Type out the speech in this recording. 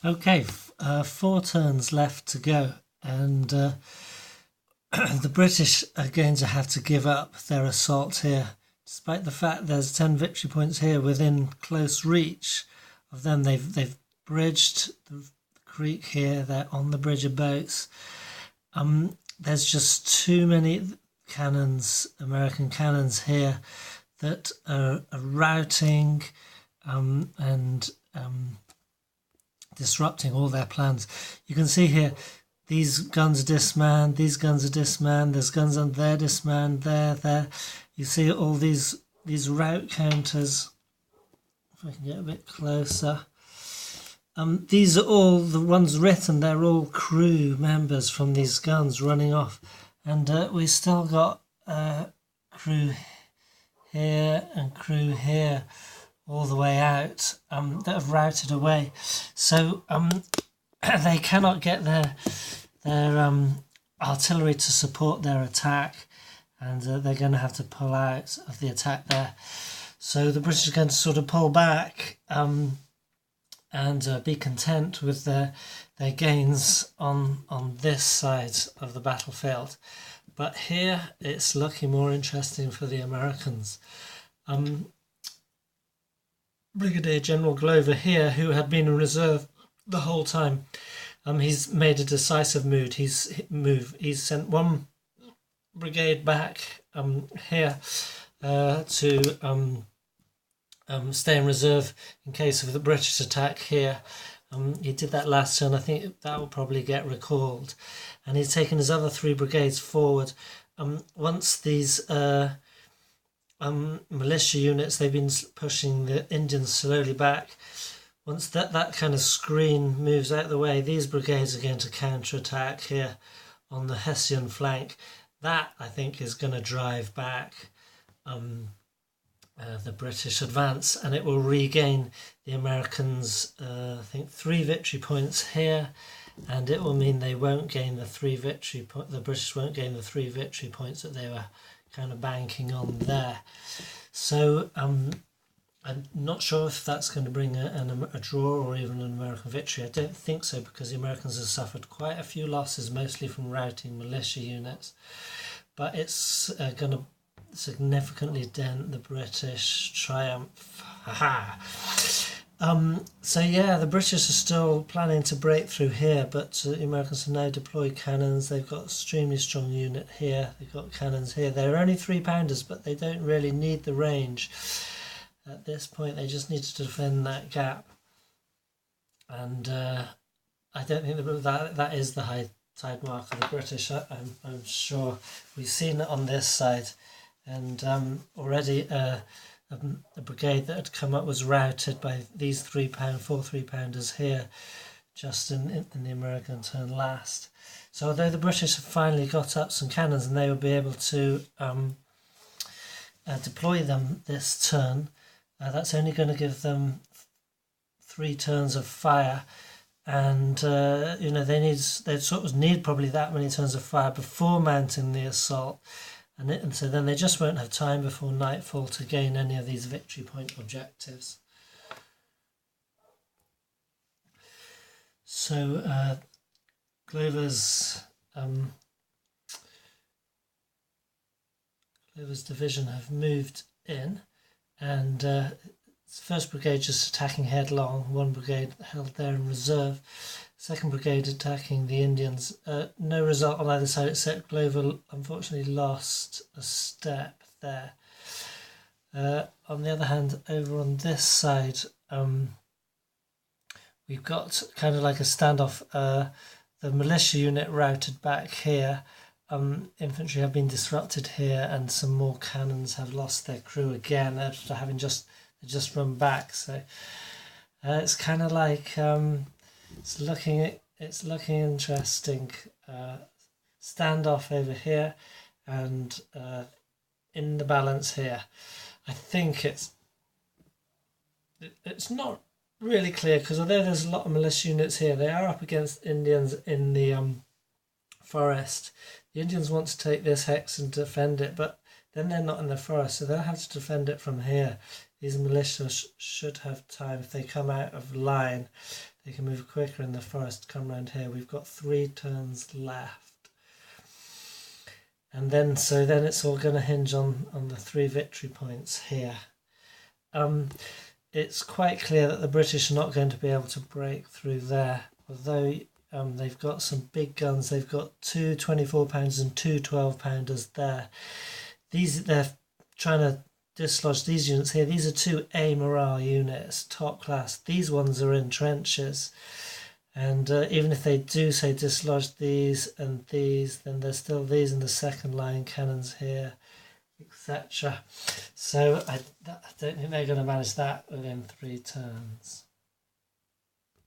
Okay, 4 turns left to go, and the British are going to have to give up their assault here, despite the fact there's 10 victory points here within close reach of them. They've bridged the creek here. They're on the bridge of boats. There's just too many cannons, American cannons here, that are routing and disrupting all their plans. You can see here, these guns are dismanned, these guns are dismanned, there's guns on there dismanned, there. You see all these rout counters. If I can get a bit closer. These are all the ones written, they're all crew members from these guns running off. And we still got crew here and crew here all the way out that have routed away. So they cannot get their artillery to support their attack, and they're going to have to pull out of the attack there. So the British are going to sort of pull back and be content with their gains on this side of the battlefield. But here it's looking more interesting for the Americans. Brigadier General Glover here, who had been in reserve the whole time, he's made a decisive move. He's sent one brigade back here to stay in reserve in case of the British attack here. He did that last turn. I think that will probably get recalled. And he's taken his other 3 brigades forward. Once these militia units, they've been pushing the Indians slowly back. Once that kind of screen moves out of the way, these brigades are going to counterattack here on the Hessian flank. That, I think, is going to drive back the British advance, and it will regain the Americans, I think, 3 victory points here, and it will mean they won't gain the 3 victory points. The British won't gain the 3 victory points that they were kind of banking on there. So I'm not sure if that's going to bring a draw or even an American victory. I don't think so, because the Americans have suffered quite a few losses, mostly from routing militia units. But it's going to significantly dent the British triumph. So yeah, the British are still planning to break through here, but the Americans have now deployed cannons. They've got an extremely strong unit here. They've got cannons here. They're only 3-pounders, but they don't really need the range. At this point, they just need to defend that gap. And I don't think that is the high tide mark of the British. I'm sure we've seen it on this side. And already a brigade that had come up was routed by these 4 3-pounders here, just in the American turn last. So although the British have finally got up some cannons and they will be able to deploy them this turn, that's only going to give them 3 turns of fire. And they sort of need probably that many turns of fire before mounting the assault. And so then they just won't have time before nightfall to gain any of these victory point objectives. So Glover's division have moved in, and first brigade just attacking headlong, 1 brigade held there in reserve, 2nd brigade attacking the Indians. No result on either side, except Glover unfortunately lost a step there. On the other hand, over on this side, we've got kind of like a standoff. The militia unit routed back here. Infantry have been disrupted here, and some more cannons have lost their crew again after having just run back. So it's kind of like it's looking interesting. Standoff over here, and in the balance here. I think it's not really clear, because although there's a lot of militia units here, they are up against Indians in the forest. The Indians want to take this hex and defend it, but then they're not in the forest, so they'll have to defend it from here. These militia should have time. If they come out of line, they can move quicker in the forest, come round here. We've got 3 turns left. And then, so then it's all going to hinge on the 3 victory points here. It's quite clear that the British are not going to be able to break through there, although they've got some big guns. They've got 2 24-pounders and 2 12-pounders there. They're trying to dislodge these units here. These are 2 A morale units, top class. These ones are in trenches. And even if they do, say, dislodge these and these, then there's still these in the second line cannons here, etc. So I don't think they're going to manage that within 3 turns.